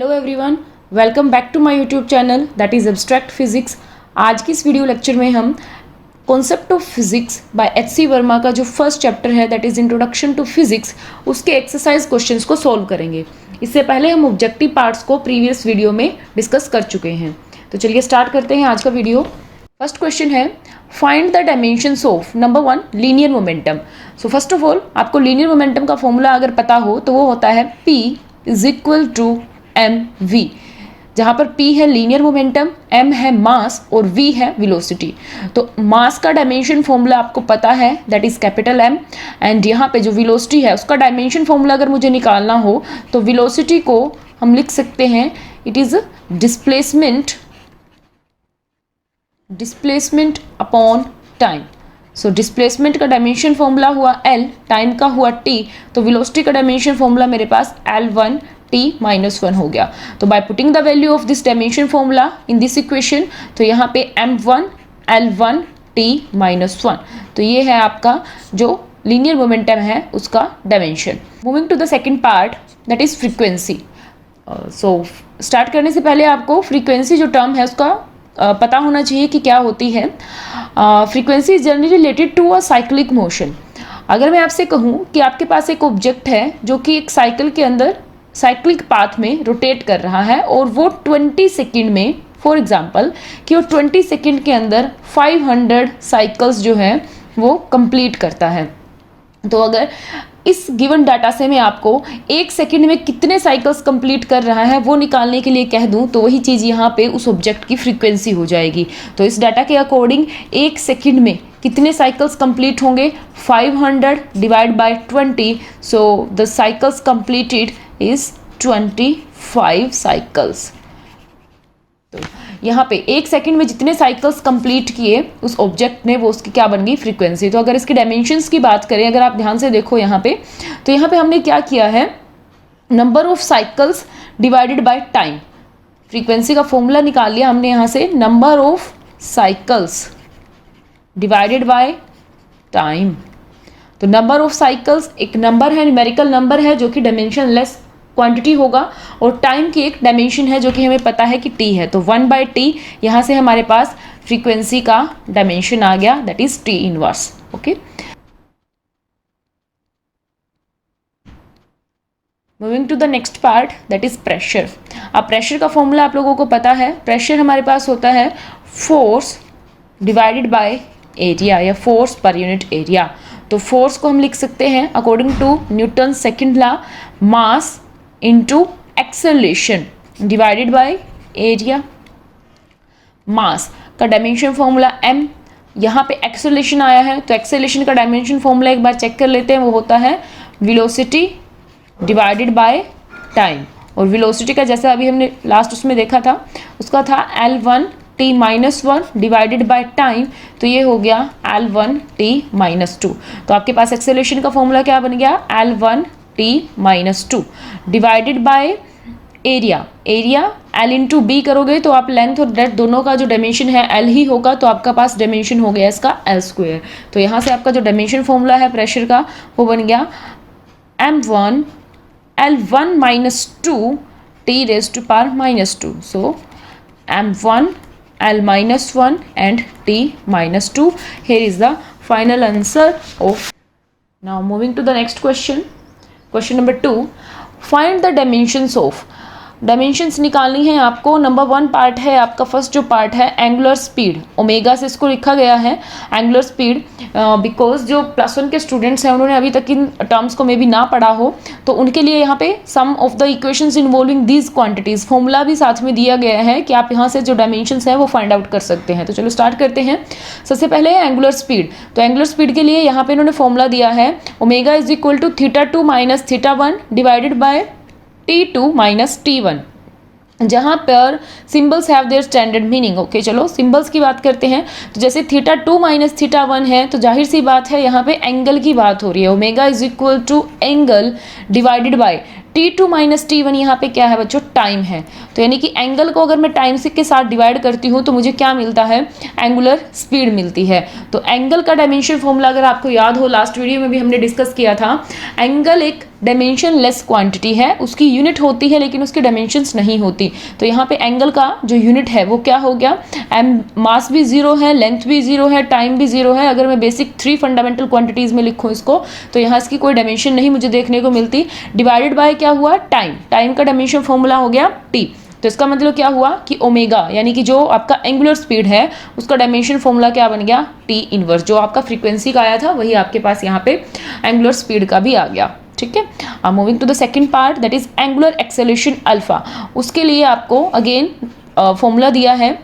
Hello everyone, welcome back to my YouTube channel that is abstract physics. आज की इस video lecture में हम concept of physics by H C. Verma का जो फर्स्ट चैप्टर है that is introduction to physics, उसके एक्सरसाइज क्वेश्चंस को सॉल्व करेंगे। इससे पहले हम ऑब्जेक्टिव पार्ट्स को प्रीवियस वीडियो में डिस्कस कर चुके हैं। तो चलिए स्टार्ट करते हैं आज का वीडियो। फर्स्ट क्वेश्चन है find the dimensions of number 1 linear momentum. So first of all आपको लीनियर मोमेंटम का फॉर्मूला अगर पता हो तो वो होता है P is equal to mv, जहाँ पर P है लीनियर मोमेंटम, m है मास और v है वेलोसिटी। तो मास का डायमेंशन फॉर्मूला आपको पता है that is capital M, and यहाँ पे जो वेलोसिटी है उसका डायमेंशन फॉर्मूला अगर मुझे निकालना हो तो वेलोसिटी को हम लिख सकते हैं it is displacement upon time. So displacement का डायमेंशन फॉर्मूला हुआ L, टाइम का हुआ T, तो वेलोसिटी का डायमेंशन फॉर्मूला मेरे पास L1 T माइनस 1 हो गया। तो by putting the value of this dimension formula in this equation, तो यहाँ पे M1 L1 T माइनस 1, तो ये है आपका जो लीनियर मोमेंटम है उसका dimension. Moving to the second part that is frequency. So start करने से पहले आपको फ्रीक्वेंसी जो टर्म है उसका पता होना चाहिए कि क्या होती है। Frequency is generally related to a cyclic motion. अगर मैं आपसे कहूँ कि आपके पास एक ऑब्जेक्ट है जो कि एक साइकिल के अंदर साइक्लिक पाथ में रोटेट कर रहा है और वो 20 सेकेंड में, फॉर एग्जांपल कि वो 20 सेकेंड के अंदर 500 साइकिल्स जो है वो कंप्लीट करता है, तो अगर इस गिवन डाटा से मैं आपको एक सेकंड में कितने साइकिल्स कंप्लीट कर रहा है वो निकालने के लिए कह दूं, तो वही चीज़ यहाँ पे उस ऑब्जेक्ट की फ्रीक्वेंसी हो जाएगी। तो इस डाटा के अकॉर्डिंग एक सेकंड में कितने साइकिल्स कंप्लीट होंगे, 500 divide by 20, so the cycles completed is 25 cycles. तो यहाँ पे एक सेकंड में जितने साइकिल्स कंप्लीट किए उस ऑब्जेक्ट ने, वो उसकी क्या बन गई, फ्रीक्वेंसी। तो अगर इसके डायमेंशंस की बात करें, अगर आप ध्यान से देखो यहाँ पे, तो यहाँ पे हमने क्या किया है, number of cycles divided by time. Frequency का फॉर्मूला निकाल लिया हमने यहाँ से, number of cycles divided by time. तो नंबर ऑफ साइकिल्स एक नंबर है, न्यूमेरिकल नंबर है जो कि डायमेंशन लेस क्वांटिटी होगा, और टाइम की एक डायमेंशन है जो कि हमें पता है कि t है, तो 1/t यहाँ से हमारे पास फ्रीक्वेंसी का डायमेंशन आ गया that is t inverse. Okay, moving to the next part that is pressure. अब प्रेशर का फॉर्मूला आप लोगों को पता है, प्रेशर हमारे पास होता है फोर्स डिवाइडेड बाय एरिया या फोर्स पर यूनिट एरिया। तो फोर्स को हम लिख सकते हैं according to Newton second law, mass into acceleration divided by area. Mass का डायमेंशन फॉर्मूला m, यहाँ पे एक्सेलरेशन आया है तो एक्सेलरेशन का डायमेंशन फॉर्मूला एक बार चेक कर लेते हैं, वो होता है वेलोसिटी डिवाइडेड बाय टाइम। और वेलोसिटी का जैसा अभी हमने लास्ट उसमें देखा था, उसका था L1 T minus 1 divided by time, तो ये हो गया L1 T माइनस 2। तो आपके पास एक्सेलरेशन का फॉर्मूला क्या बन गया, L1 T minus 2 divided by area. Area L into B करोगे तो आप लेंथ और ब्रेड्थ दोनों का जो डायमेंशन है L ही होगा, तो आपका पास डायमेंशन हो गया इसका L स्क्वायर। तो यहाँ से आपका जो डायमेंशन फॉर्मूला है प्रेशर का वो बन गया M1 L1 minus 2 T raise to power minus 2, so M1 L minus 1 and T minus 2. Here is the final answer of. Now moving to the next question. Question number 2. Find the dimensions of. Dimensions निकालनी है आपको। Number 1 part है आपका, first जो part है angular speed, omega से इसको लिखा गया है एंगुलर स्पीड, बिकॉज जो +1 के स्टूडेंट्स हैं उन्होंने अभी तक इन टर्म्स को मे भी ना पढ़ा हो, तो उनके लिए यहाँ पे sum of the equations involving these quantities formula भी साथ में दिया गया है कि आप यहाँ से जो डायमेंशंस हैं वो फाइंड आउट कर सकते हैं। तो चलो स्टार्ट करते हैं। सबसे पहले है एंगुलर स्पीड। तो एंगुलर स्पीड के लिए यहाँ पे इन्होंने फॉर्मूला दिया है omega is equal to θ2 minus θ1 divided by T2 minus T1, जहाँ पर symbols have their standard meaning. Okay, चलो सिंबल्स की बात करते हैं। तो जैसे θ2 माइनस θ1 है तो जाहिर सी बात है यहाँ पे एंगल की बात हो रही है, omega is equal to angle divided by T2 minus T1, यहाँ पे क्या है बच्चों, टाइम है। तो यानी कि एंगल को अगर मैं टाइम से के साथ डिवाइड करती हूँ तो मुझे क्या मिलता है, एंगुलर स्पीड मिलती है। तो एंगल का डायमेंशन फॉर्मूला अगर आपको याद हो, लास्ट वीडियो में भी हमने डिस्कस किया था, एंगल एक डायमेंशन लेस क्वांटिटी है, उसकी यूनिट होती है लेकिन उसकी डायमेंशंस नहीं होती। तो यहाँ पे एंगल का जो यूनिट है वो क्या हो गया, मास भी जीरो है, लेंथ भी जीरो है, टाइम भी जीरो है। अगर मैं बेसिक 3 फंडामेंटल क्वांटिटीज में लिखूँ इसको, तो यहाँ इसकी कोई डायमेंशन नहीं मुझे देखने को मिलती। डिवाइडेड बाय क्या हुआ, टाइम, टाइम का डायमेंशन फॉर्मूला हो गया टी। तो इसका मतलब क्या हुआ कि ओमेगा यानी कि जो आपका एंगुलर स्पीड है उसका डायमेंशन फॉर्मूला क्या बन गया, टी इनवर्स। जो आपका फ्रीक्वेंसी का आया था वही आपके पास यहाँ पे एंगुलर स्पीड का भी आ गया। ठीक है, अब moving to the second part that is angular acceleration alpha. उसके लिए आपको अगेन फॉर्मूला दिया है।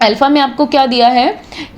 अल्फा में आपको क्या दिया है,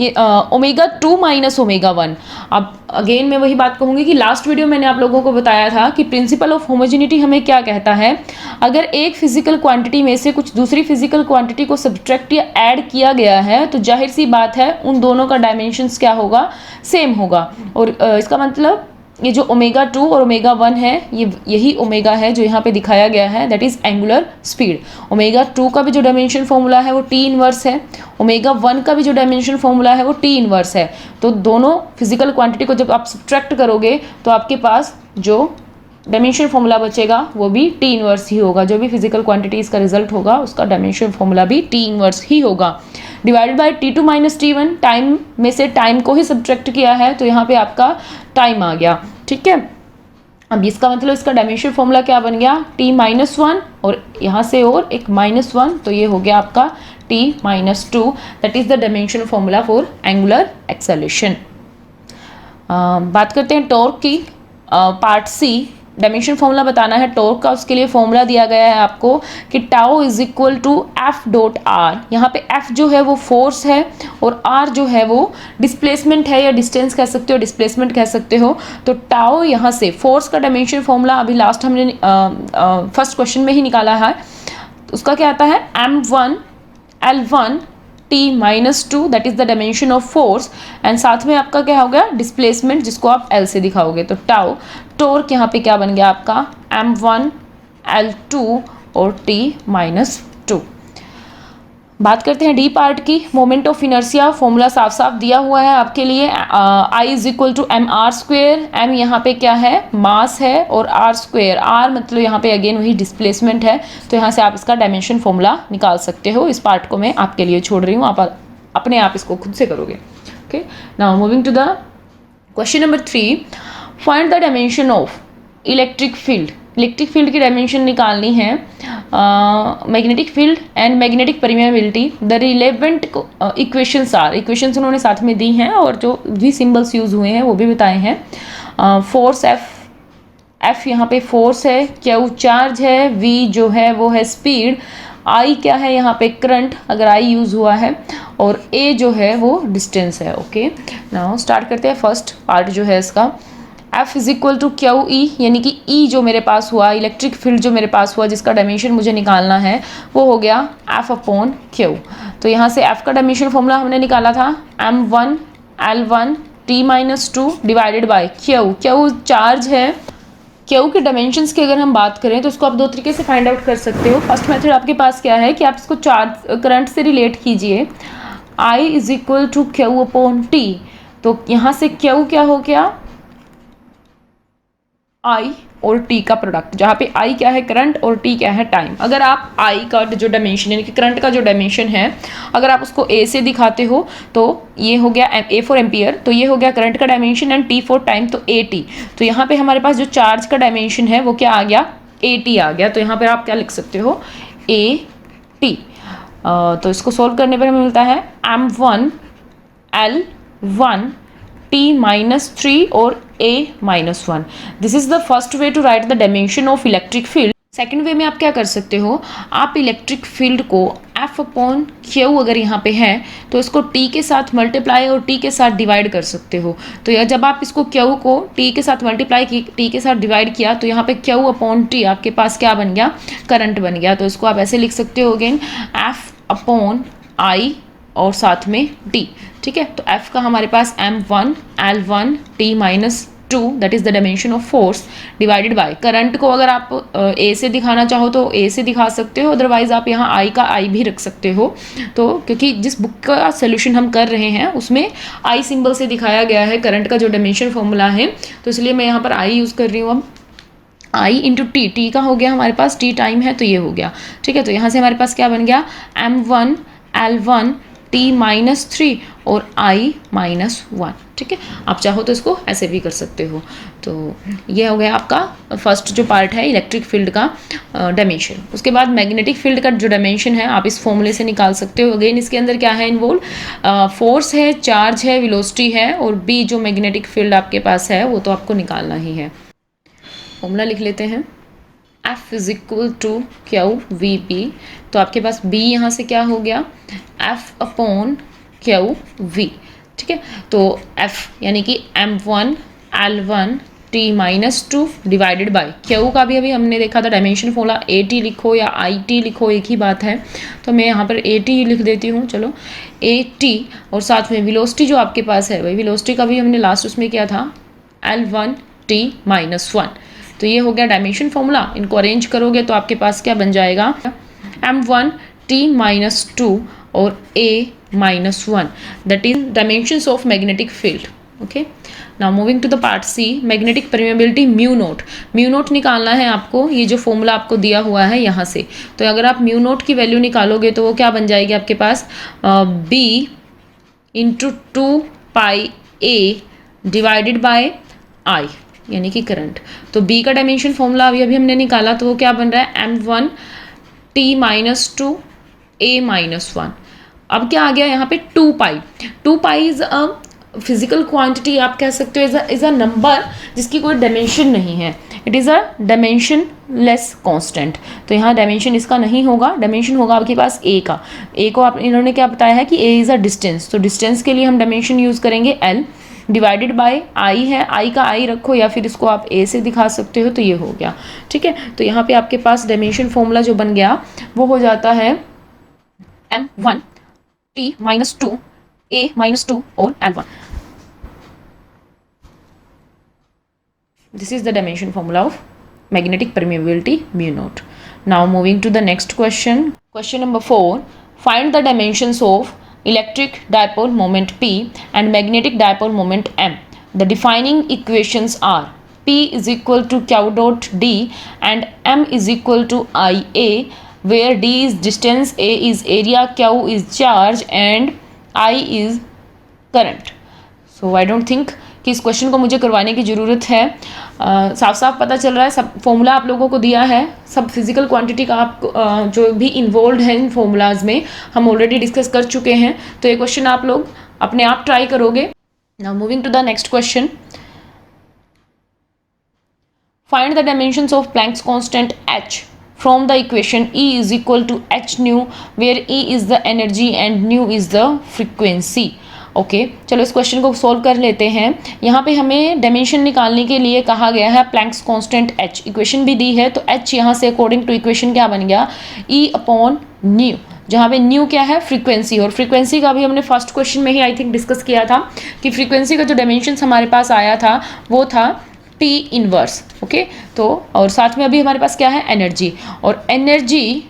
ये ओमेगा 2 माइनस ओमेगा 1। अब अगेन मैं वही बात कहूँगी कि लास्ट वीडियो मैंने आप लोगों को बताया था कि प्रिंसिपल ऑफ होमोजेनिटी हमें क्या कहता है, अगर एक फिजिकल क्वांटिटी में से कुछ दूसरी फिजिकल क्वांटिटी को सब्ट्रैक्ट या ऐड किया गया है तो जाहिर सी बात है उन दोनों का डायमेंशंस क्या होगा, सेम होगा। और इसका मतलब ये जो ओमेगा 2 और ओमेगा 1 है यही ओमेगा है जो यहाँ पे दिखाया गया है, that is angular speed. Omega 2 का भी जो डायमेंशन फॉर्मूला है वो टी इनवर्स है, ओमेगा 1 का भी जो डायमेंशन फॉर्मूला है वो टी इनवर्स है। तो दोनों फिजिकल क्वांटिटी को जब आप सब्ट्रैक्ट करोगे तो आपके पास जो डायमेंशन फॉर्मूला बचेगा वो भी टी इनवर्स ही होगा। जो भी फिजिकल क्वांटिटीज का रिजल्ट होगा उसका डायमेंशन फॉर्मूला भी टी इनवर्स ही होगा। Divided by T2 minus T1, time में से टाइम को ही सब्ट्रैक्ट किया है तो यहाँ पे आपका टाइम आ गया। ठीक है, अब इसका मतलब इसका डायमेंशन फॉर्मूला क्या बन गया, T माइनस 1 और यहाँ से और एक माइनस 1, तो ये हो गया आपका T minus 2। That is the dimension formula for angular acceleration. बात करते हैं टॉर्क की, पार्ट सी। डायमेंशन फॉर्मूला बताना है टॉर्क का, उसके लिए फॉर्मूला दिया गया है आपको कि tau is equal to F dot R. यहाँ पे एफ जो है वो फोर्स है और आर जो है वो डिस्प्लेसमेंट है, या डिस्टेंस कह सकते हो, डिस्प्लेसमेंट कह सकते हो। तो टाउ यहाँ से फोर्स का डायमेंशन फॉर्मूला अभी लास्ट हमने फर्स्ट क्वेश्चन में ही निकाला है। उसका क्या आता है, m1 L1 T minus 2 that is the dimension of force, and साथ में आपका क्या हो गया, डिस्प्लेसमेंट जिसको आप L से दिखाओगे। तो टाउ टॉर्क यहाँ पे क्या बन गया आपका m1 L2 और T माइनस 2। बात करते हैं डी पार्ट की। मोमेंट ऑफ इनर्शिया फॉर्मूला साफ साफ दिया हुआ है आपके लिए, I is equal to M R square. M यहाँ पे क्या है, मास है, और आर स्क्वेयर, आर मतलब यहाँ पे अगेन वही डिस्प्लेसमेंट है। तो यहाँ से आप इसका डायमेंशन फॉर्मूला निकाल सकते हो। इस पार्ट को मैं आपके लिए छोड़ रही हूँ, आप अपने आप इसको खुद से करोगे। Okay, now moving to the question number 3, find the dimension of electric field. Electric field की डायमेंशन निकालनी है, magnetic field and magnetic permeability. The relevant equations are, equations उन्होंने साथ में दी हैं और जो भी सिंबल्स यूज हुए हैं वो भी बताए हैं। फोर्स एफ यहाँ पे फोर्स है, क्यू चार्ज है, वी जो है वो है स्पीड, आई क्या है यहाँ पे करंट अगर आई यूज हुआ है, और ए जो है वो डिस्टेंस है। ओके, नाउ स्टार्ट करते हैं फर्स्ट पार्ट जो है इसका। F is equal to Q E, यानी कि E जो मेरे पास हुआ, इलेक्ट्रिक फील्ड जो मेरे पास हुआ जिसका डायमेंशन मुझे निकालना है वो हो गया F अपॉन Q। तो यहाँ से F का डायमेंशन फॉर्मूला हमने निकाला था m1 L1 T minus 2 divided by Q charge है। Q के डायमेंशंस की अगर हम बात करें तो इसको आप दो तरीके से फाइंड आउट कर सकते हो। फर्स्ट मेथड आपके पास क्या है कि आप इसको चार्ज करंट से रिलेट कीजिए, I is equal to Q upon T। तो यहाँ से Q क्या हो गया, I और T का प्रोडक्ट, जहाँ पे I क्या है करंट और T क्या है टाइम। अगर आप I का जो डायमेंशन यानी कि करंट का जो डायमेंशन है अगर आप उसको A से दिखाते हो तो ये हो गया A फॉर एम्पियर, तो ये हो गया करंट का dimension, and T for time तो AT। तो यहाँ पे हमारे पास जो चार्ज का डायमेंशन है वो क्या आ गया, AT आ गया। तो यहाँ पर आप क्या लिख सकते हो, AT। तो इसको सोल्व करने पर हमें मिलता है m1 L1 T माइनस 3 और A minus 1। This is the first way to write the dimension of electric field. Second way में आप क्या कर सकते हो, आप इलेक्ट्रिक फील्ड को F अपॉन Q अगर यहाँ पे है तो इसको T के साथ मल्टीप्लाई और T के साथ डिवाइड कर सकते हो। तो यह जब आप इसको Q को T के साथ मल्टीप्लाई की, T के साथ डिवाइड किया तो यहाँ पे Q अपॉन T आपके पास क्या बन गया, करंट बन गया। तो इसको आप ऐसे लिख सकते हो अगेन F अपॉन I और साथ में T। ठीक है, तो F का हमारे पास m1 L1 T minus 2 that is the dimension of force divided by current को अगर आप A से दिखाना चाहो तो A से दिखा सकते हो, अदरवाइज आप यहाँ I का I भी रख सकते हो। तो क्योंकि जिस बुक का सोल्यूशन हम कर रहे हैं उसमें I सिंबल से दिखाया गया है करंट का जो डायमेंशन फॉर्मूला है, तो इसलिए मैं यहाँ पर I यूज़ कर रही हूँ। अब आई इंटू टी, टी का हो गया हमारे पास, टी टाइम है तो ये हो गया, ठीक है। तो यहाँ से हमारे पास क्या बन गया, m1 टी माइनस 3 और i माइनस 1, ठीक है। आप चाहो तो इसको ऐसे भी कर सकते हो। तो ये हो गया आपका फर्स्ट जो पार्ट है इलेक्ट्रिक फील्ड का डायमेंशन। उसके बाद मैग्नेटिक फील्ड का जो डायमेंशन है आप इस फॉर्मूले से निकाल सकते हो। अगेन इसके अंदर क्या है इन्वॉल्व, फोर्स है, चार्ज है, वेलोसिटी है, और बी जो मैग्नेटिक फील्ड आपके पास है वो तो आपको निकालना ही है। फॉर्मूला लिख लेते हैं, F is equal to Q V P. तो आपके पास B यहाँ से क्या हो गया, F अपॉन क्यू वी, ठीक है। तो F यानी कि m1 L1 T minus 2 divided by Q का भी अभी हमने देखा था डायमेंशन फॉर्मूला, AT लिखो या IT लिखो एक ही बात है, तो मैं यहाँ पर AT ही लिख देती हूँ, चलो AT। और साथ में वेलोसिटी जो आपके पास है, वही वेलोसिटी का भी हमने लास्ट उसमें किया था L1 T माइनस 1। तो ये हो गया डायमेंशन फॉर्मूला। इनको अरेंज करोगे तो आपके पास क्या बन जाएगा, m1 t माइनस 2 और a minus 1, that is dimensions of magnetic field. Okay, now moving to the part C, magnetic permeability mu naught. Mu naught निकालना है आपको, ये जो फॉर्मूला आपको दिया हुआ है यहाँ से। तो अगर आप म्यू नोट की वैल्यू निकालोगे तो वो क्या बन जाएगी आपके पास, b into 2 pi a divided by I यानी कि करंट। तो B का डायमेंशन फॉर्मूला अभी हमने निकाला, तो वो क्या बन रहा है, m1 t minus 2 a minus 1। अब क्या आ गया यहाँ पे 2 पाई। 2 pi is a physical quantity, आप कह सकते हो इज अ नंबर जिसकी कोई डायमेंशन नहीं है, it is a dimension less constant. तो यहाँ डायमेंशन इसका नहीं होगा, डायमेंशन होगा आपके पास a का। a को आप इन्होंने क्या बताया है कि a इज़ अ डिस्टेंस, तो डिस्टेंस के लिए हम डायमेंशन यूज़ करेंगे l डिवाइडेड बाय आई है, आई का आई रखो या फिर इसको आप ए से दिखा सकते हो, तो ये हो गया, ठीक है। तो यहाँ पे आपके पास डायमेंशन फॉर्मूला जो बन गया वो हो जाता है m1 t minus 2 a minus 2 और l1। This is the dimension formula of magnetic permeability mu naught. Now moving to the next question. Question number 4. Find the dimensions of electric dipole moment P and magnetic dipole moment M. The defining equations are P is equal to Q dot D and M is equal to IA, where D is distance, A is area, Q is charge and I is current. So I don't think कि इस question को मुझे करवाने की ज़रूरत है। साफ साफ पता चल रहा है, सब फॉर्मूला आप लोगों को दिया है, सब फिजिकल क्वांटिटी का आप जो भी इन्वॉल्व है इन फॉर्मूलाज में हम ऑलरेडी डिस्कस कर चुके हैं। तो ये क्वेश्चन आप लोग अपने आप ट्राई करोगे। Now moving to the next question, find the dimensions of Planck's constant h from the equation E is equal to h nu, where E is the energy and nu is the frequency. Okay चलो इस question को solve कर लेते हैं। यहाँ पे हमें dimension निकालने के लिए कहा गया है प्लैंक्स कांस्टेंट h, इक्वेशन भी दी है, तो h यहाँ से अकॉर्डिंग टू इक्वेशन क्या बन गया, E अपॉन न्यू, जहाँ पे न्यू क्या है, फ्रीक्वेंसी। और फ्रीक्वेंसी का भी हमने फर्स्ट क्वेश्चन में ही आई थिंक डिस्कस किया था कि फ्रीक्वेंसी का जो डायमेंशन हमारे पास आया था वो था T इनवर्स। ओके, तो और साथ में अभी हमारे पास क्या है, एनर्जी। और एनर्जी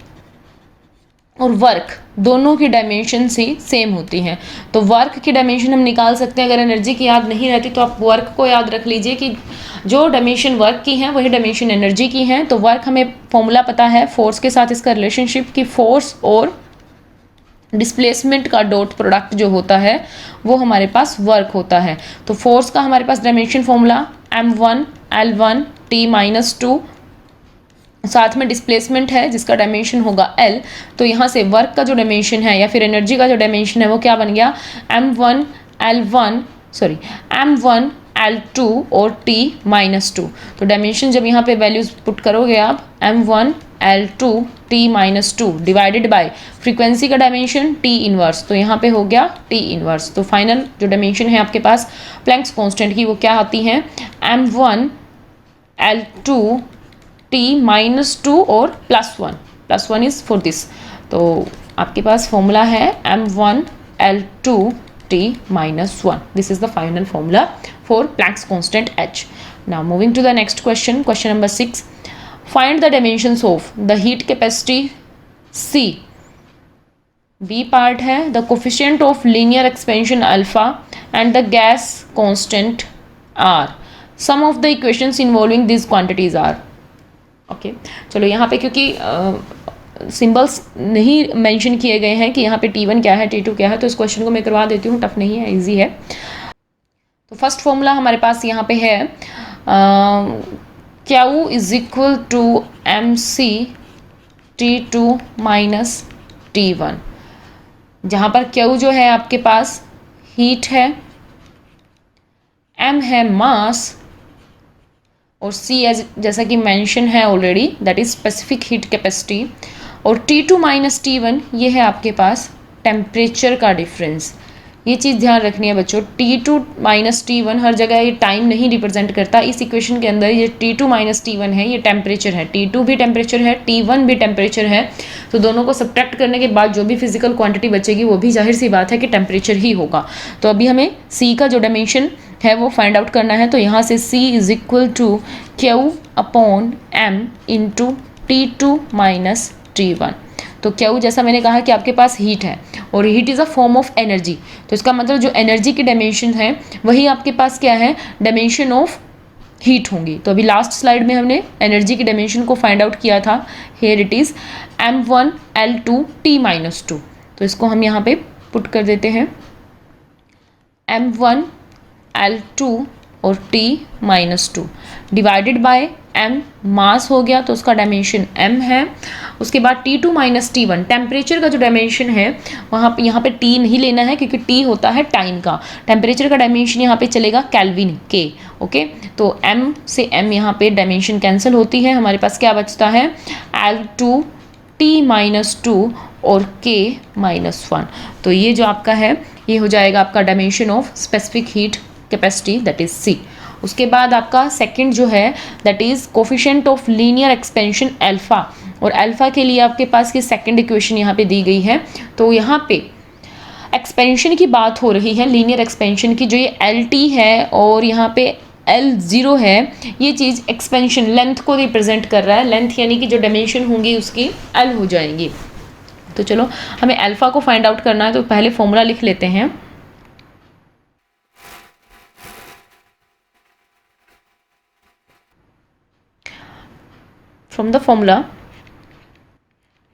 और वर्क दोनों की डायमेंशन से सेम होती हैं, तो वर्क की डायमेंशन हम निकाल सकते हैं। अगर एनर्जी की याद नहीं रहती तो आप वर्क को याद रख लीजिए कि जो डायमेंशन वर्क की हैं वही डायमेंशन एनर्जी की हैं। तो वर्क हमें फॉर्मूला पता है फोर्स के साथ इसका रिलेशनशिप, कि फोर्स और डिस्प्लेसमेंट का डॉट प्रोडक्ट जो होता है वो हमारे पास वर्क होता है। तो फोर्स का हमारे पास dimension formula m1 L1 T minus 2, साथ में डिस्प्लेसमेंट है जिसका डायमेंशन होगा L। तो यहाँ से वर्क का जो डायमेंशन है या फिर एनर्जी का जो डायमेंशन है वो क्या बन गया, m1 L2 और T माइनस 2। तो डायमेंशन जब यहाँ पे वैल्यूज पुट करोगे आप, m1 L2 T minus 2 divided bye frequency का डायमेंशन T इनवर्स, तो यहाँ पे हो गया T इनवर्स। तो फाइनल जो डायमेंशन है आपके पास प्लैंक्स कांस्टेंट की वो क्या आती है, m1 L2 T माइनस 2 और plus one is for this. तो आपके पास फॉर्मूला है m1 L2 T minus 1. This is the final formula for Planck's constant h. Now moving to the next question, question number 6. Find the dimensions of the heat capacity C. B part है the coefficient of linear expansion alpha and the gas constant R. Some of the equations involving these quantities are. Okay चलो यहाँ पे क्योंकि symbols नहीं mention किए गए हैं कि यहाँ पे T1 क्या है T2 क्या है, तो इस क्वेश्चन को मैं करवा देती हूँ, टफ नहीं है, इजी है। तो फर्स्ट फॉर्मूला हमारे पास यहाँ पे है Q is equal to MC T2 minus T1, जहाँ पर Q जो है आपके पास हीट है, M है मास, और C जैसा कि मेंशन है already that is specific heat capacity, और T2 माइनस T1 ये है आपके पास टेम्परेचर का डिफरेंस। ये चीज़ ध्यान रखनी है बच्चों, T2 माइनस T1 हर जगह ये टाइम नहीं रिप्रेजेंट करता। इस इक्वेशन के अंदर ये T2 माइनस T1 है, ये टेम्परेचर है, T2 भी टेम्परेचर है, T1 भी टेम्परेचर है। तो दोनों को सब्ट्रैक्ट करने के बाद जो भी फिजिकल क्वांटिटी बचेगी वो भी जाहिर सी बात है कि टेम्परेचर ही होगा। तो अभी हमें C का जो डायमेंशन है वो फाइंड आउट करना है। तो यहाँ से C is equal to Q upon M into T2 minus T1। तो Q जैसा मैंने कहा कि आपके पास हीट है और heat is a form of energy, तो इसका मतलब जो एनर्जी की डायमेंशन है वही आपके पास क्या है, डायमेंशन ऑफ हीट होंगी। तो अभी लास्ट स्लाइड में हमने एनर्जी की डायमेंशन को फाइंड आउट किया था, here it is M1 L2 T minus 2। तो इसको हम यहाँ पे पुट कर देते हैं, M1 L2 और T minus 2 divided bye M मास हो गया तो उसका डायमेंशन M है। उसके बाद T2 माइनस T1 टेम्परेचर का जो डायमेंशन है वहाँ पे, यहाँ पे T नहीं लेना है क्योंकि T होता है टाइम का, टेम्परेचर का डायमेंशन यहाँ पे चलेगा केल्विन K। ओके तो M से M यहाँ पे डायमेंशन कैंसिल होती है, हमारे पास क्या बचता है L2 T माइनस 2 और K माइनस 1। तो ये जो आपका है ये हो जाएगा आपका dimension of specific heat capacity that is C। उसके बाद आपका सेकंड जो है that is coefficient of linear expansion alpha, और अल्फा के लिए आपके पास की सेकंड इक्वेशन यहाँ पे दी गई है। तो यहाँ पे एक्सपेंशन की बात हो रही है, लीनियर एक्सपेंशन की, जो ये LT है और यहाँ पे L0 है, ये चीज़ एक्सपेंशन लेंथ को रिप्रेजेंट कर रहा है, लेंथ यानी कि जो डायमेंशन होंगी उसकी L हो जाएंगी। तो चलो हमें अल्फा को फाइंड आउट करना है, तो पहले फॉर्मूला लिख लेते हैं। From the formula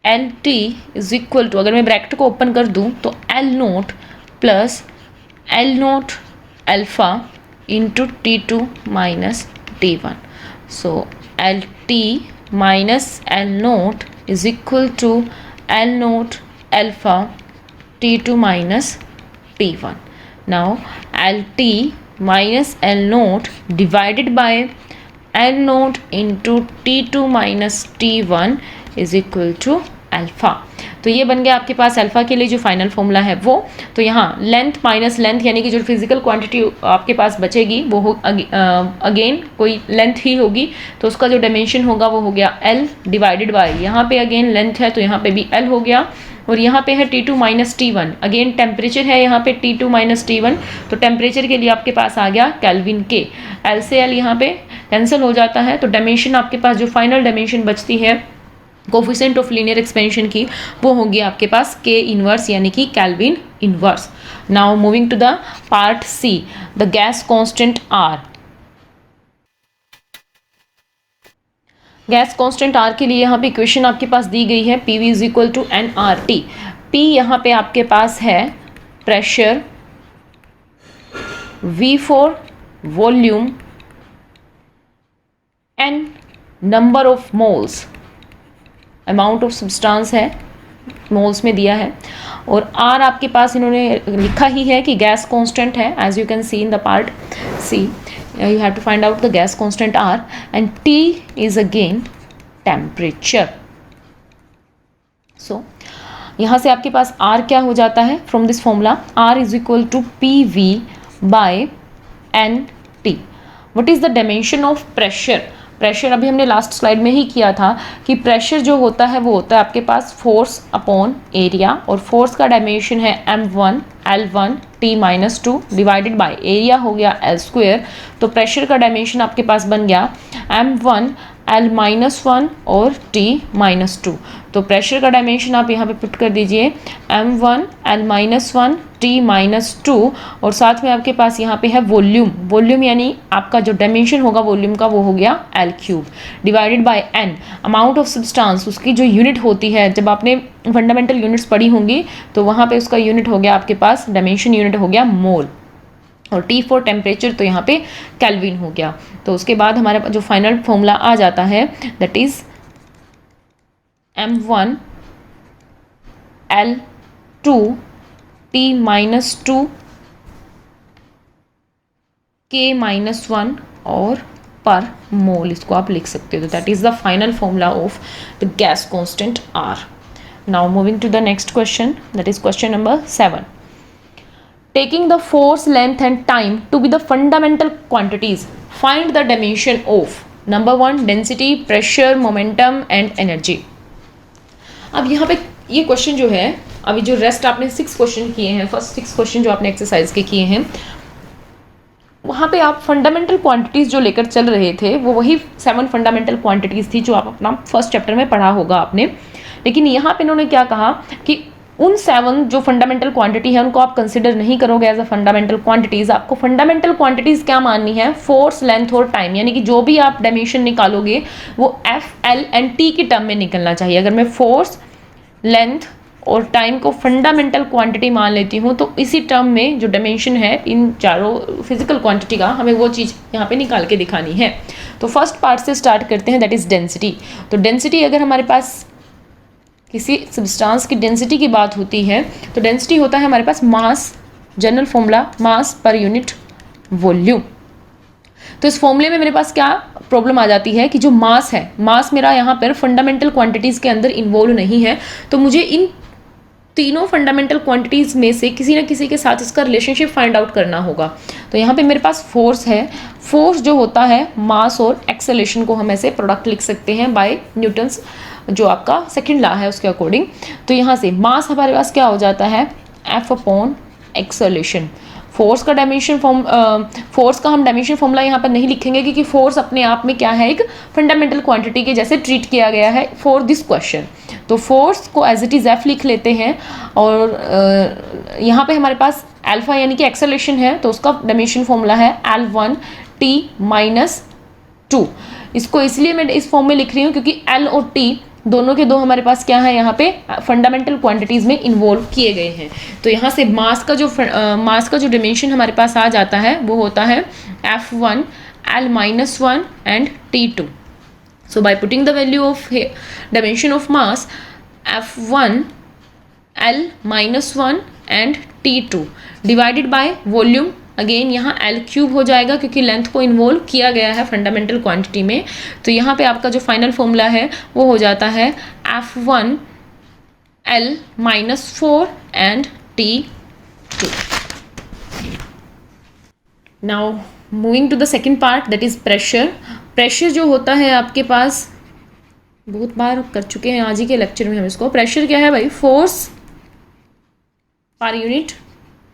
LT is equal to, अगर मैं ब्रैकेट को ओपन कर दूं तो L0 plus L0 alpha into T2 minus T1। So LT minus L0 is equal to L0 alpha T2 minus T1। Now LT minus L0 divided by L0 into T2 minus T1 is equal to alpha. तो ये बन गया आपके पास alpha के लिए जो final formula है वो। तो यहाँ लेंथ माइनस लेंथ यानी कि जो फिजिकल क्वांटिटी आपके पास बचेगी वो अगेन कोई लेंथ ही होगी, तो उसका जो डायमेंशन होगा वो हो गया L डिवाइडेड बाय, यहाँ पे अगेन लेंथ है तो यहाँ पे भी L हो गया, और यहाँ पे है T2 minus T1, again temperature है यहाँ पे T2 माइनस T1, तो टेम्परेचर के लिए आपके पास आ गया केल्विन K। L से L यहाँ पे कैंसिल हो जाता है, तो डायमेंशन आपके पास जो फाइनल डायमेंशन बचती है कोफिशिएंट ऑफ लीनियर एक्सपेंशन की वो होगी आपके पास K इनवर्स यानी कि kelvin inverse. Now moving to the part C, the gas constant R। Gas constant R के लिए यहाँ पे इक्वेशन आपके पास दी गई है, PV is equal to nRT। P यहाँ पे आपके पास है pressure, V for volume, N number of moles, amount of substance है मोल्स में दिया है, और R आपके पास इन्होंने लिखा ही है कि गैस कांस्टेंट है, as you can see in the part C you have to find out the gas constant R, and T is again temperature। so यहाँ से आपके पास R क्या हो जाता है, from this formula R is equal to PV by NT। what is the dimension of pressure? Pressure अभी हमने last slide में ही किया था कि प्रेशर जो होता है वो होता है आपके पास फोर्स अपॉन एरिया, और फोर्स का डायमेंशन है M1 L1 T minus 2 divided by area हो गया L स्क्वेयर। तो प्रेशर का डायमेंशन आपके पास बन गया M1 L माइनस 1 और T माइनस 2। तो प्रेशर का डायमेंशन आप यहाँ पे पुट कर दीजिए m1 L-1 T-2 और साथ में आपके पास यहाँ पे है वॉल्यूम, वॉल्यूम यानी आपका जो डायमेंशन होगा वॉल्यूम का वो हो गया L3 divided by n, amount of substance, उसकी जो यूनिट होती है, जब आपने फंडामेंटल यूनिट्स पढ़ी होंगी तो वहाँ पे उसका यूनिट हो गया आपके पास, डायमेंशन यूनिट हो गया मोल, और T फॉर टेम्परेचर तो यहाँ पे केल्विन हो गया। तो उसके बाद हमारे जो फाइनल फॉर्मूला आ जाता है that is m1 L2 T-2 K-1 और पर मोल, इसको आप लिख सकते हो। तो that is the final formula of the gas constant R। Now moving to the next question, that is question number 7। Taking the force, length and time to be the fundamental quantities, find the dimension of number 1 density, pressure, momentum and energy। अब यहाँ पे ये question जो है, अभी जो rest आपने 6 question किए हैं, फर्स्ट 6 क्वेश्चन जो आपने एक्सरसाइज के किए हैं, वहाँ पे आप फंडामेंटल क्वांटिटीज़ जो लेकर चल रहे थे वो वही 7 फंडामेंटल क्वांटिटीज़ थी जो आप अपना फर्स्ट चैप्टर में पढ़ा होगा आपने। लेकिन यहाँ पे इन्होंने क्या कहा कि उन 7 जो फंडामेंटल क्वांटिटी है उनको आप कंसिडर नहीं करोगे एज अ फंडामेंटल क्वांटिटीज। आपको फंडामेंटल क्वांटिटीज क्या माननी है, फोर्स, लेंथ और टाइम, यानी कि जो भी आप डायमेंशन निकालोगे वो एफ, एल एंड टी की टर्म में निकलना चाहिए। अगर मैं फोर्स, लेंथ और टाइम को फंडामेंटल क्वांटिटी मान लेती हूँ तो इसी टर्म में जो डायमेंशन है इन चारों फिजिकल क्वांटिटी का, हमें वो चीज़ यहाँ पे निकाल के दिखानी है। तो फर्स्ट पार्ट से स्टार्ट करते हैं, दैट इज डेंसिटी। तो डेंसिटी, अगर हमारे पास किसी सब्सटेंस की डेंसिटी की बात होती है तो डेंसिटी होता है हमारे पास मास, general formula mass per unit volume. तो इस फॉर्मूले में मेरे पास क्या प्रॉब्लम आ जाती है कि जो मास है, मास मेरा यहाँ पर फंडामेंटल क्वांटिटीज़ के अंदर इन्वॉल्व नहीं है, तो मुझे इन तीनों फंडामेंटल क्वांटिटीज़ में से किसी न किसी के साथ इसका रिलेशनशिप फाइंड आउट करना होगा। तो यहाँ पे मेरे पास फोर्स है, फोर्स जो होता है मास और एक्सेलरेशन को हम ऐसे प्रोडक्ट लिख सकते हैं बाय न्यूटन्स जो आपका सेकंड लॉ है उसके अकॉर्डिंग। तो यहाँ से मास हमारे पास क्या हो जाता है, एफ अपॉन एक्सेलरेशन। फोर्स का डायमेंशन फोर्स का हम डायमेंशन फॉर्मूला यहाँ पर नहीं लिखेंगे क्योंकि फोर्स अपने आप में क्या है, एक फंडामेंटल क्वांटिटी के जैसे ट्रीट किया गया है फॉर दिस क्वेश्चन। तो फोर्स को एज इट इज एफ लिख लेते हैं और यहाँ पे हमारे पास अल्फा यानी कि एक्सेलरेशन है तो उसका डायमेंशन फॉर्मूला है L1 T-2। इसको इसलिए मैं इस फॉर्म में लिख रही हूँ क्योंकि L और T दोनों के दो हमारे पास क्या है, यहाँ पे फंडामेंटल क्वांटिटीज़ में इन्वॉल्व किए गए हैं। तो यहाँ से मास का जो डायमेंशन हमारे पास आ जाता है वो होता है F1 L-1 and T2। So by putting the value of dimension of mass F1 L-1 and T2 divided by volume, again यहाँ L3 हो जाएगा क्योंकि लेंथ को इन्वॉल्व किया गया है फंडामेंटल क्वांटिटी में। तो यहाँ पे आपका जो फाइनल फॉर्मूला है वो हो जाता है F1 L-4 and T2। Now moving to the second part, that is pressure. Pressure जो होता है आपके पास, बहुत बार कर चुके हैं आज ही के लेक्चर में हम इसको। प्रेशर क्या है भाई, फोर्स पर यूनिट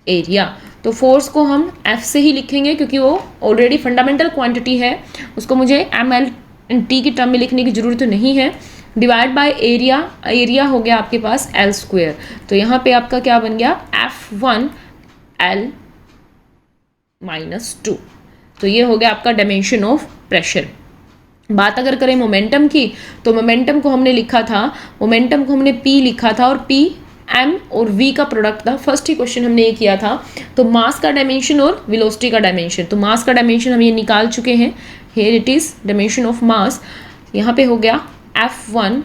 एरिया। तो फोर्स को हम F से ही लिखेंगे क्योंकि वो ऑलरेडी फंडामेंटल क्वांटिटी है, उसको मुझे एम एल एंड टी की टर्म में लिखने की जरूरत नहीं है। डिवाइड बाय एरिया, एरिया हो गया आपके पास L²। तो यहाँ पे आपका क्या बन गया, F1 L-2। तो ये हो गया आपका डायमेंशन ऑफ प्रेशर। बात अगर करें मोमेंटम की, तो मोमेंटम को हमने लिखा था, मोमेंटम को हमने P लिखा था और P M और V का प्रोडक्ट था। फर्स्ट ही क्वेश्चन हमने ये किया था। तो मास का डायमेंशन और वेलोसिटी का डायमेंशन, तो मास का डायमेंशन हम ये निकाल चुके हैं, here it is dimension of mass. यहाँ पे हो गया F1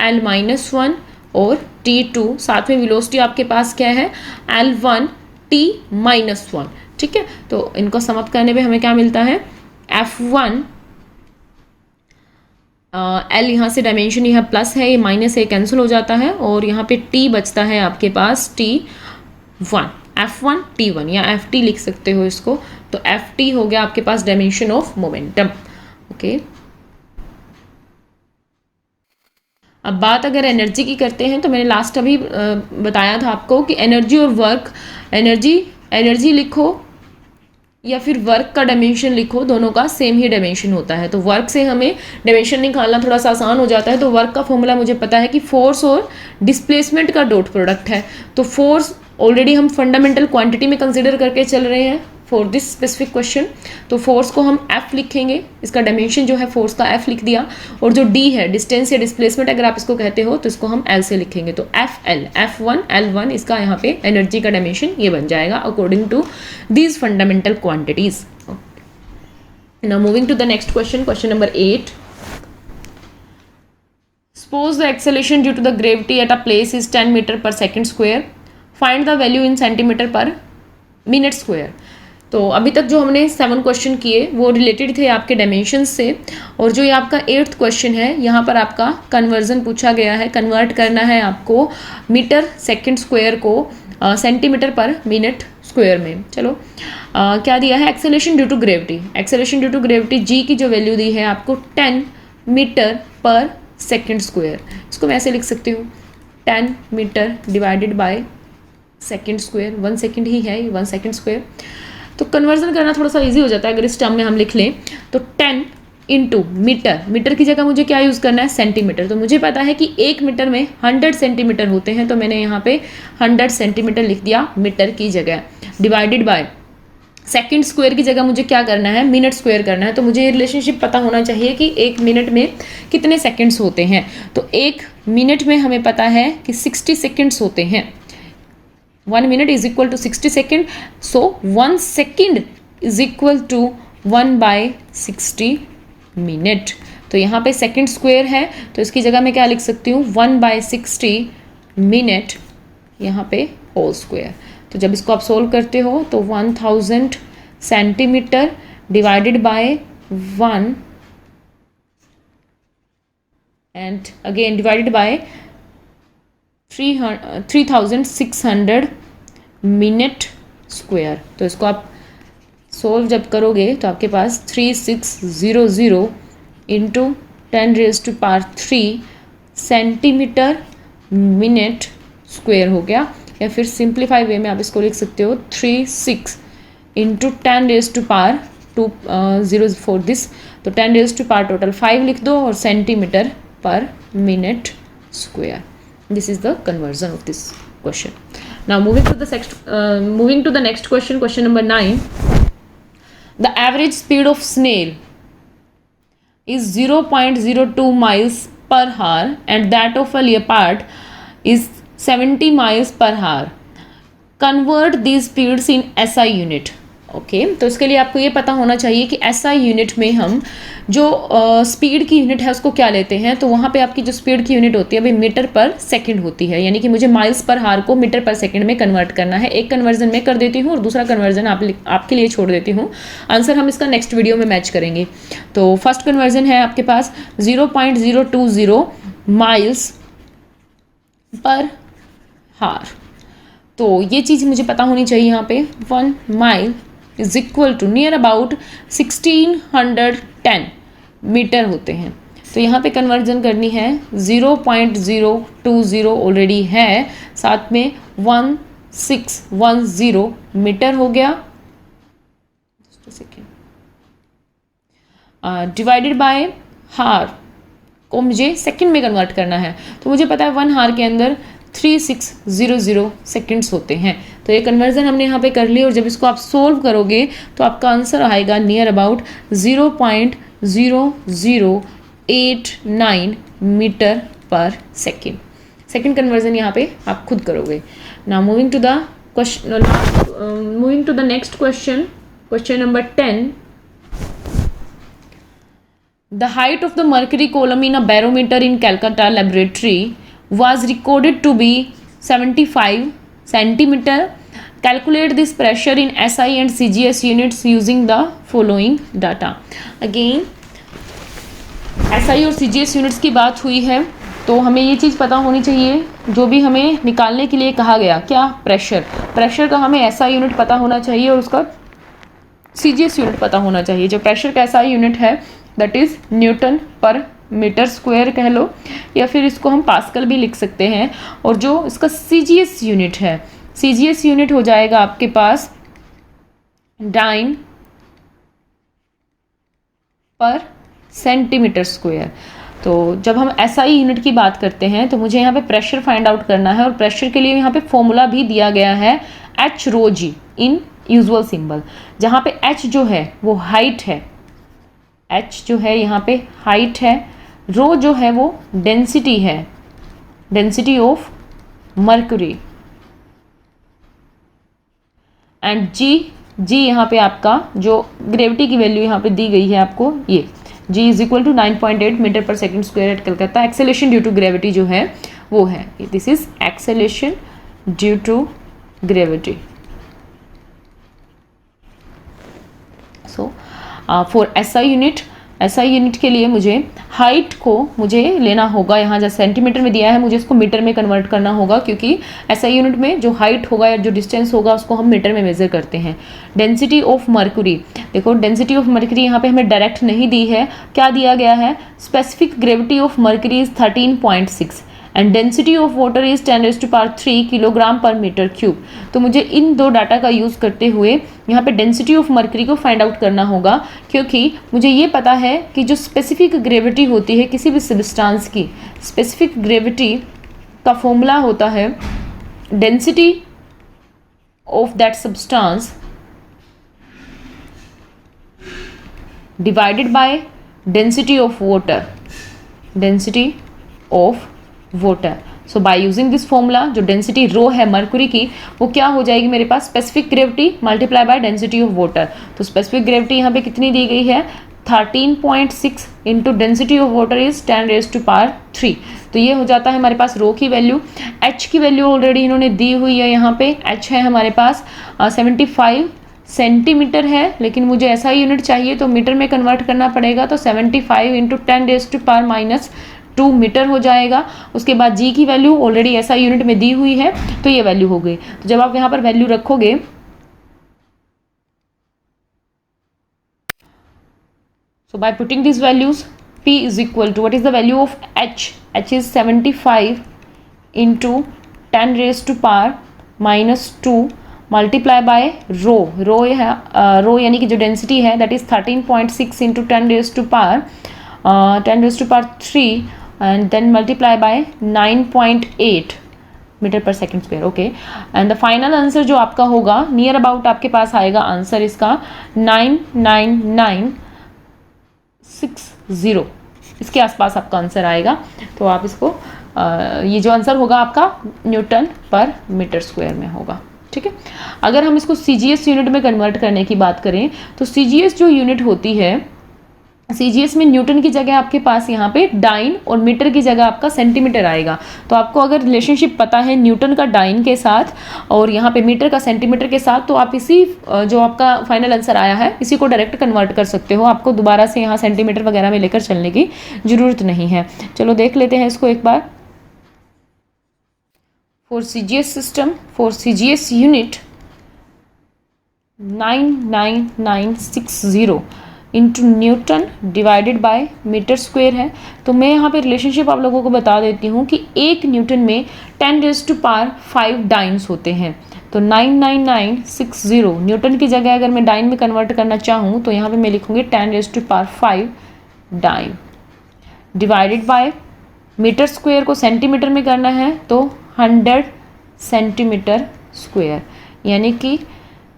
L-1 और T2, साथ में वेलोसिटी आपके पास क्या है, L1 T-1। ठीक है, तो इनको समअप करने पे हमें क्या मिलता है, F1 L, यहाँ से डायमेंशन यह प्लस है, ये माइनस है, कैंसिल हो जाता है और यहाँ पे T बचता है आपके पास T1, F1 T1 या FT लिख सकते हो इसको। तो FT हो गया आपके पास डायमेंशन ऑफ मोमेंटम। ओके, अब बात अगर एनर्जी की करते हैं तो मैंने लास्ट अभी बताया था आपको कि एनर्जी और वर्क, एनर्जी लिखो या फिर वर्क का डायमेंशन लिखो, दोनों का सेम ही डायमेंशन होता है। तो वर्क से हमें डायमेंशन निकालना थोड़ा सा आसान हो जाता है। तो वर्क का फॉर्मूला मुझे पता है कि फोर्स और डिस्प्लेसमेंट का डॉट प्रोडक्ट है। तो फोर्स ऑलरेडी हम फंडामेंटल क्वांटिटी में कंसिडर करके चल रहे हैं फॉर दिस स्पेसिफिक क्वेश्चन। तो फोर्स को हम F लिखेंगे, इसका डायमेंशन जो है फोर्स का F लिख दिया, और जो D है डिस्टेंस या डिस्प्लेसमेंट अगर आप इसको कहते हो तो इसको हम L से लिखेंगे। तो FL, F1 L1 इसका यहाँ पे एनर्जी का डायमेंशन ये बन जाएगा according to these fundamental quantities. Now moving to the next question, question number 8। Suppose the acceleration due to the gravity at a place is 10 meter per second square. Find the value in centimeter per minute square. तो अभी तक जो हमने 7 question किए वो related थे आपके dimension से, और जो ये आपका 8th क्वेश्चन है यहाँ पर आपका कन्वर्जन पूछा गया है। कन्वर्ट करना है आपको मीटर सेकंड स्क्वायर को सेंटीमीटर पर मिनट स्क्वायर में। चलो क्या दिया है, acceleration due to gravity. Acceleration due to gravity g की जो वैल्यू दी है आपको 10 मीटर पर सेकेंड स्क्वायर। इसको मैं ऐसे लिख सकती हूँ 10 metre divided by second square, 1 second ही है 1 सेकेंड स्क्वायर। तो कन्वर्जन करना थोड़ा सा इजी हो जाता है अगर इस टर्म में हम लिख लें। तो 10 इंटू मीटर, मीटर की जगह मुझे क्या यूज़ करना है, सेंटीमीटर। तो मुझे पता है कि 1 मीटर में 100 सेंटीमीटर होते हैं, तो मैंने यहाँ पे 100 सेंटीमीटर लिख दिया मीटर की जगह। डिवाइडेड बाय सेकेंड स्क्वायर की जगह मुझे क्या करना है, मिनट स्क्वायर करना है। तो मुझे ये रिलेशनशिप पता होना चाहिए कि 1 मिनट में कितने सेकेंड्स होते हैं। तो 1 मिनट में हमें पता है कि 60 सेकेंड्स होते हैं। 1 minute is equal to 60 second. So 1 second is equal to 1/60 minute. तो यहाँ पे सेकेंड स्क्वायर है तो इसकी जगह मैं क्या लिख सकती हूँ 1/60 मिनट, यहाँ पे होल स्क्वायर। तो जब इसको आप सोल्व करते हो तो 1000 centimetre divided by 1 and again divided by 3600 minute square. तो इसको आप सोल्व जब करोगे तो आपके पास 3600 इंटू 10⁻³ सेंटीमीटर मिनट स्क्वायर हो गया। या फिर सिंप्लीफाई वे में आप इसको लिख सकते हो 36 इंटू 10⁻²0 फॉर दिस। तो 10⁻² टोटल 5 लिख दो और सेंटीमीटर पर minute square. This is the conversion of this question. Now moving to the next question, question number 9. The average speed of snail is 0.02 miles per hour and that of a leopard is 70 miles per hour. Convert these speeds in SI unit. Okay तो इसके लिए आपको ये पता होना चाहिए कि SI unit में हम जो स्पीड की यूनिट है उसको क्या लेते हैं। तो वहाँ पे आपकी जो स्पीड की यूनिट होती है अभी मीटर पर सेकंड होती है, यानी कि मुझे माइल्स पर हार को मीटर पर सेकंड में कन्वर्ट करना है। एक कन्वर्जन मैं कर देती हूँ और दूसरा कन्वर्जन आपके लिए छोड़ देती हूँ। आंसर हम इसका नेक्स्ट वीडियो में मैच करेंगे। तो फर्स्ट कन्वर्जन है आपके पास 0.020 माइल्स पर हार। तो ये चीज़ मुझे पता होनी चाहिए। यहाँ पे 1 mile is equal to near about 1610 metre होते हैं। तो यहाँ पे कन्वर्जन करनी है 0.020 ऑलरेडी है, साथ में 1610 मीटर हो गया, डिवाइडेड बाय हार को मुझे सेकंड में कन्वर्ट करना है। तो मुझे पता है 1 हार के अंदर 3600 सेकेंड्स होते हैं। तो ये कन्वर्जन हमने यहाँ पे कर ली और जब इसको आप सोल्व करोगे तो आपका आंसर आएगा नियर अबाउट 0.0089 मीटर पर सेकेंड। सेकेंड कन्वर्जन यहाँ पे आप खुद करोगे। Now moving to the next question, question number 10। The height of the mercury column in a barometer in Calcutta laboratory was recorded to be 75 centimeter. Calculate this pressure in SI and CGS units using the following data. Again SI और CGS units की बात हुई है तो हमें ये चीज़ पता होनी चाहिए जो भी हमें निकालने के लिए कहा गया, क्या प्रेशर। प्रेशर का हमें SI यूनिट पता होना चाहिए और उसका CGS यूनिट पता होना चाहिए। जो प्रेशर का SI यूनिट है दैट इज़ न्यूटन पर मीटर स्क्वायर कह लो, या फिर इसको हम पास्कल भी लिख सकते हैं। और जो इसका CGS यूनिट है, CGS यूनिट हो जाएगा आपके पास डाइन पर सेंटीमीटर स्क्वायर। तो जब हम SI यूनिट की बात करते हैं तो मुझे यहाँ पे प्रेशर फाइंड आउट करना है, और प्रेशर के लिए यहाँ पे फॉर्मूला भी दिया गया है H rho G in usual symbol, जहाँ पे H जो है वो हाइट है, H जो है यहाँ पे हाइट है, रो जो है वो डेंसिटी है, density of mercury, and G यहाँ पे आपका जो ग्रेविटी की वैल्यू यहाँ पे दी गई है आपको, ये G is equal to 9.8 metre पर second square at Calcutta. Acceleration due to gravity जो है वो है, this is acceleration due to gravity. So for SI unit के लिए मुझे हाइट को मुझे लेना होगा, यहाँ जैसे सेंटीमीटर में दिया है मुझे इसको मीटर में कन्वर्ट करना होगा, क्योंकि SI यूनिट में जो हाइट होगा या जो डिस्टेंस होगा उसको हम मीटर में मेजर करते हैं। डेंसिटी ऑफ मर्क्यूरी, देखो डेंसिटी ऑफ मर्क्यूरी यहाँ पे हमें डायरेक्ट नहीं दी है, क्या दिया गया है, specific gravity of mercury is 13.6 and density of water is 10⁻³ kilogram पर मीटर क्यूब। तो मुझे इन दो डाटा का यूज़ करते हुए यहाँ पे डेंसिटी ऑफ मर्क्यूरी को फाइंड आउट करना होगा, क्योंकि मुझे ये पता है कि जो स्पेसिफिक ग्रेविटी होती है किसी भी सब्सटेंस की, स्पेसिफिक ग्रेविटी का फॉर्मूला होता है density of that substance divided by density of water, density of water. So by using this formula, जो डेंसिटी रो है मर्क्यूरी की वो क्या हो जाएगी मेरे पास, specific gravity multiply by density of water. तो स्पेसिफिक ग्रेविटी यहाँ पे कितनी दी गई है, 13.6 into density of water is 10⁻³ तो ये हो जाता है हमारे पास रो की वैल्यू। H की वैल्यू ऑलरेडी इन्होंने दी हुई है, यहाँ पे H है हमारे पास 75 सेंटीमीटर है, लेकिन मुझे SI यूनिट चाहिए तो मीटर में कन्वर्ट करना पड़ेगा, तो 75 इंटू 10⁻⁻² मीटर हो जाएगा। उसके बाद G की वैल्यू ऑलरेडी SI यूनिट में दी हुई है, तो ये वैल्यू हो गई। तो जब आप यहाँ पर वैल्यू रखोगे, so by putting these values, P is equal to, what is the value of H? H is 75 into 10⁻⁻² multiply by rho, rho यानी कि जो डेंसिटी है that is 13.6 into 10⁻³ and then multiply by 9.8 metre पर second square. Okay, and the final answer जो आपका होगा near about आपके पास आएगा आंसर इसका 99960, इसके आसपास आपका आंसर आएगा। तो आप इसको ये जो आंसर होगा आपका न्यूटन पर मीटर स्क्वायर में होगा, ठीक है। अगर हम इसको CGS यूनिट में कन्वर्ट करने की बात करें तो CGS जो यूनिट होती है, CGS में न्यूटन की जगह आपके पास यहाँ पे डाइन और मीटर की जगह आपका सेंटीमीटर आएगा। तो आपको अगर रिलेशनशिप पता है न्यूटन का डाइन के साथ और यहाँ पे मीटर का सेंटीमीटर के साथ, तो आप इसी जो आपका फाइनल आंसर आया है इसी को डायरेक्ट कन्वर्ट कर सकते हो। आपको दोबारा से यहाँ सेंटीमीटर वगैरह में लेकर चलने की ज़रूरत नहीं है। चलो देख लेते हैं इसको एक बार। For CGS system, for CGS unit 99960 into Newton divided by metre square है। तो मैं यहाँ पे रिलेशनशिप आप लोगों को बता देती हूँ कि एक न्यूटन में 10⁵ डाइन्स होते हैं। तो 99960 न्यूटन की जगह अगर मैं डाइन में कन्वर्ट करना चाहूँ तो यहाँ पे मैं लिखूँगी 10⁵ dyne divided by metre square को सेंटीमीटर में करना है तो 100 सेंटीमीटर स्क्वायर, यानी कि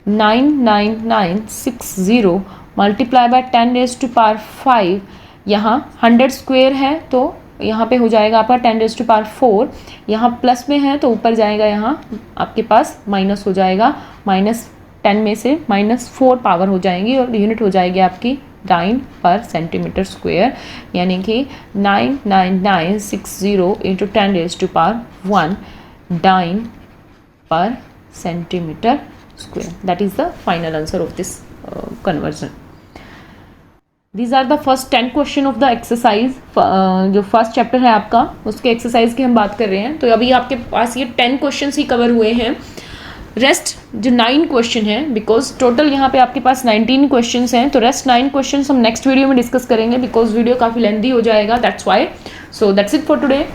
99960 मल्टीप्लाई बाय 10⁵, यहाँ 100 स्क्वायर है तो यहाँ पे हो जाएगा आपका 10⁴, यहाँ प्लस में है तो ऊपर जाएगा, यहाँ आपके पास माइनस हो जाएगा, -10 में से -4 पावर हो जाएंगी और यूनिट हो जाएगी आपकी डाइन पर सेंटीमीटर स्क्वायर, यानी कि 99960 इंटू 10⁻1 डाइन पर centimetre square. That is the final answer of this conversion. These are the first 10 question of the exercise. जो फर्स्ट चैप्टर है आपका उसके एक्सरसाइज की हम बात कर रहे हैं। तो अभी आपके पास ये 10 क्वेश्चन ही कवर हुए हैं। रेस्ट जो 9 क्वेश्चन है, बिकॉज टोटल यहाँ पे आपके पास 19 क्वेश्चन हैं, तो रेस्ट 9 क्वेश्चन हम नेक्स्ट वीडियो में डिस्कस करेंगे, बिकॉज वीडियो काफ़ी लेंदी हो जाएगा, that's why. So that's it for today.